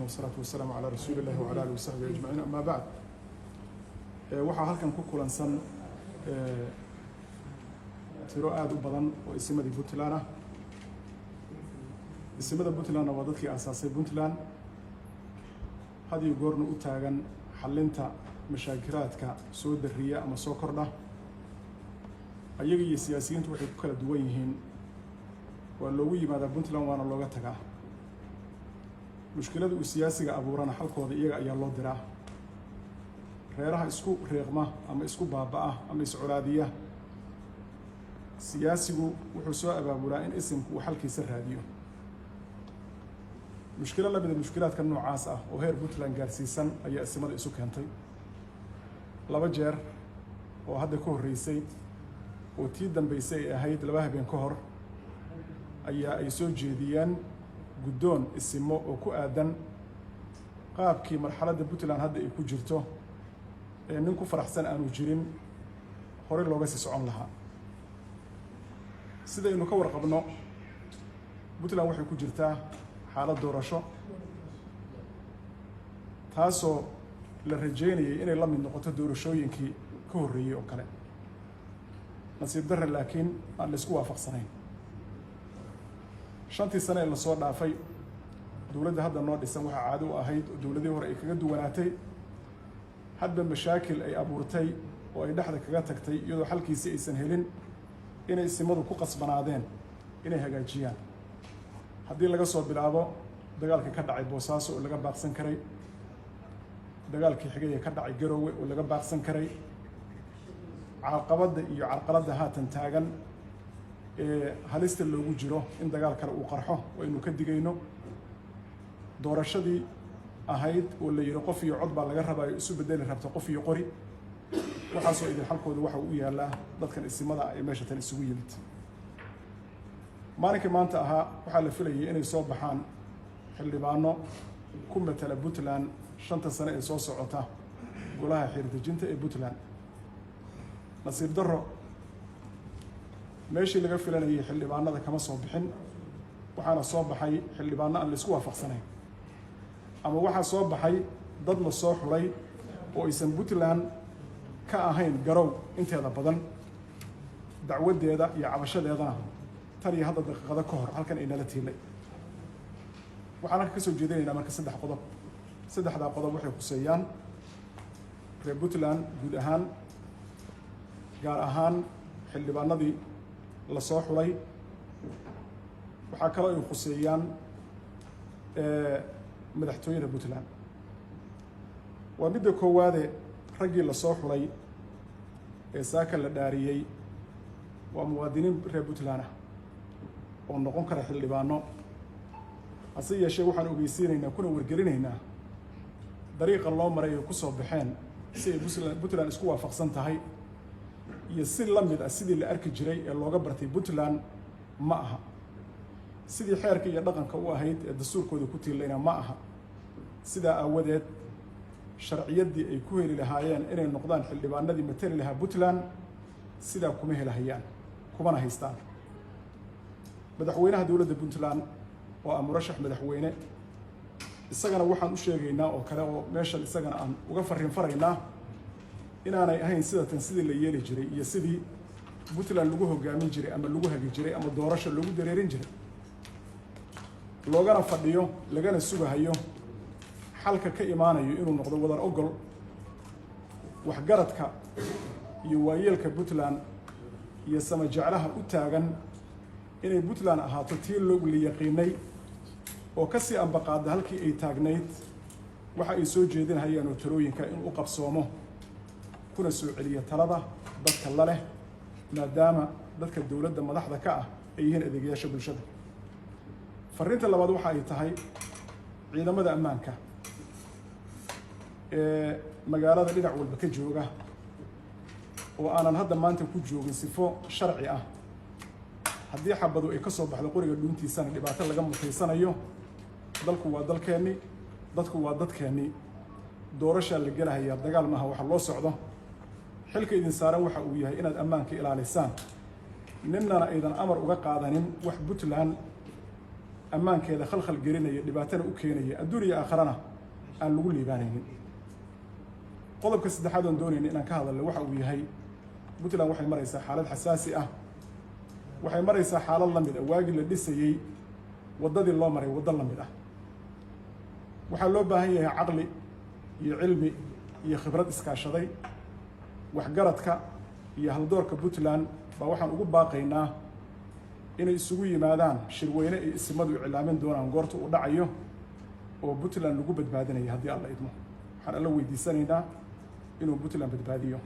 والصلاة والسلام على رسول الله وعلى آله وصحبه أجمعين. أما بعد waxaa halkan ku kulansan tiro aad u badan oo isimadii Puntland ah. Isimada Puntland waa dadkii aasaasay Puntland, had iyo goorna u taagan xallinta mashaakiraadka soo dariya ama soo kordha. Ayaga iyo siyaasiyiintu waxay ku kala duwan yihiin, waa loogu yimaadaa Puntland waana looga tagaa. mushkilada uu siyaasiga abuurana xalkooda iyaga ayaa loo diraa. reeraha isku reeqma ama isku baaba'a ama iscolaadiya, siyaasigu wuxuu soo abaabulaa in isimku uu xalkiisa raadiyo. mushkilo lamida mushkilaadka noocaas ah oo heer Puntland gaarsiisan ayaa isimada isu keentay. 2 jeer oo hadda ka horreysay oo tii dambeysay ay ahayd 2 habeen ka hor ayaa ay soo jeediyeen guddoon isimo oo ku aadan qaabkii marxaladda Puntland hadda ay ku jirto ee nin ku faraxsan aanu jirin hore looga sii socon lahaa. sidaynu ka warqabno, Puntland waxay ku jirtaa xaalad doorasho taasoo la rajeynayay inay la mid noqoto doorashooyinkii ka horreeyay oo kale. nasiib darre laakiin aan la isku waafaqsanayn. 5 sano ee la soo dhaafay, dowladda hadda noo dhisan waxaa caado u ahayd oo dowladii hore ay kaga duwanaatay hadba mashaakil ay abuurtay oo ay dhexda kaga tagtay iyadoo xalkiisii aysan helin inay isimadu ku qasbanaadeen inay hagaajiyaan. haddii laga soo bilaabo dagaalkii ka dhacay Boosaaso oo laga baaqsan karay, dagaalkii xigay ee ka dhacay Garowe oo laga baaqsan karay, caqabadda iyo carqaladda haatan taagan ee halista loogu jiro in dagaal kale uu qarxo waynu ka digayno. doorashadii ahayd oo la yiri qof iyo cod baa laga rabaa isu bedeli rabta qof iyo qori, waxaasoo idin xalkooda waxa uu yaalaa dadkan isimada ay meesha tan isugu yimid. maalinkii maanta ahaa waxaa la filayay inay soo baxaan xildhibaano ku matala Puntland 5 sano ee soo socota golaha xirdejinta ee Puntland. nasiib darro, meeshii laga filanayay xildhibaanada kama soo bixin, waxaana soo baxay xildhibaano aan la isku waafaqsanayn, ama waxaa soo baxay dad la soo xulay oo aysan Puntland ka ahayn garow inteeda badan. dacwadeeda iyo cabashadeedana tan iyo hadda daqiiqado ka hor halkan ay nala tiilay. waxaan ka soo jeedinaynaa marka 3 qodob. 3 qodob waxay khuseeyaan reer Puntland guud ahaan, gaar ahaan xildhibaanadii la soo xulay. waxaa kaloo ay khuseeyaan madaxtooyada Puntland. waa midda koowaade, raggii la soo xulay ee saaka la dhaariyey waa muwaadiniin reer Puntland ah oo noqon kara xildhibaano. hase yeeshee waxaan ogeysiinaynaa kuna wargelinaynaa dariiqa loo maray ay ku soo baxeen si ay Puntland isku waafaqsan tahay iyo si la mid ah sidii la arki jiray ee looga bartay Puntland ma aha. sidii xeerka iyo dhaqanka u ahayd ee dastuurkooda ku tiilayna ma aha. sidaa aawadeed sharciyaddii ay ku heli lahaayeen inay noqdaan xildhibaanadii matali lahaa Puntland sidaa kuma helahayaan, kumana haystaan. madaxweynaha dowladda Puntland oo ah murashax madaxweyne, isagana waxaan u sheegaynaa oo kale oo meeshan isagana aan uga fariinaynaa inaanay ahayn sidii la yeeli jiray iyo sidii Puntland lagu hogaamin jiray ama lagu hagi jiray ama doorasho lagu dareerin jiray. loogana fadhiyo lagana sugahayo xalka ka imaanayo inuu noqdo wadar ogol waxgaradka iyo waayeelka Puntland iyo sama jeclaha u taagan inay Puntland ahaato tii loogu yaqiinay oo ka sii ambaqaada halkii ay taagnayd. waxa ay soo jeedinayaan oo talooyinka in uu qabsoomo kuna soo celiyo talada dadka la leh, maadaama dadka dowladda madaxda ka ah ay yihiin adeegayaasha bulshada. fariinta labaad waxa ay tahay ciidamada ammaanka ee magaalada dhinac walba ka jooga oo aanan hadda maanta ku joogin sifo sharci ah. haddii xabadu ay ka soo baxdo qoriga dhuuntiisana dhibaato laga mutaysanayo. dalku waa dalkeenni, dadku waa dadkeenni. doorashaa la gelahayaa, dagaal maaha waxa loo socdo. xilka idin saaran waxa uu yahay inaad ammaanka ilaalisaan, ninnana aydan amar uga qaadanin wax Puntland ammaankeeda khalkhal gelinaya dhibaatana u keenaya adduun iyo aakharana aan lagu liibaanaynin qodobka saddexaad oon doonayna inaan ka hadalno waxa uu yahay puntland waxay maraysaa xaalad xasaasi ah waxay maraysaa xaalad la mid ah waagii la dhisayey waddadii loo maray waddo la mid ah waxaa loo baahan yahay caqli iyo cilmi iyo khibrad iskaashaday waxgaradka iyo haldoorka puntland baa waxaan ugu baaqaynaa inay isugu yimaadaan shirweyne ay isimadu iclaamin doonaan goorta uu dhacayo oo puntland lagu badbaadinayo haddii alla idmo waxaan alla weydiisanaynaa inuu puntland badbaadiyo